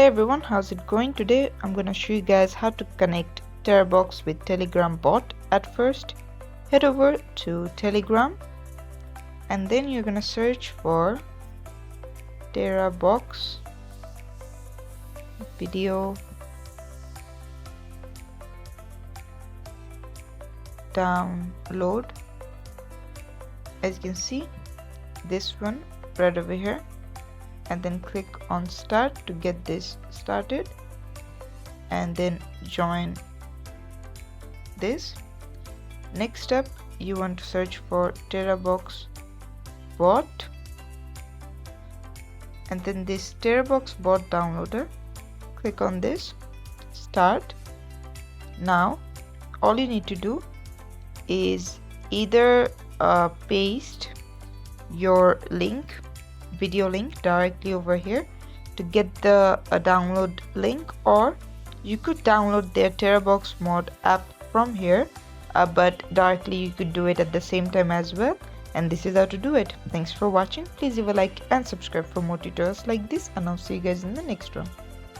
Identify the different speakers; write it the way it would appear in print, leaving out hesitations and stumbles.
Speaker 1: Hey everyone, how's it going? Today I'm gonna show you guys how to connect TeraBox with Telegram bot. At first, head over to Telegram and then you're gonna search for TeraBox video download. As you can see, this one right over here, and then click on start to get this started and then join this. Next up, you want to search for TeraBox bot and then this TeraBox bot downloader. Click on this, start. Now all you need to do is either paste your video link directly over here to get the download link, or you could download their TeraBox mod app from here, but directly you could do it at the same time as well. And this is how to do it. Thanks for watching. Please leave a like and subscribe for more tutorials like this, and I'll see you guys in the next one.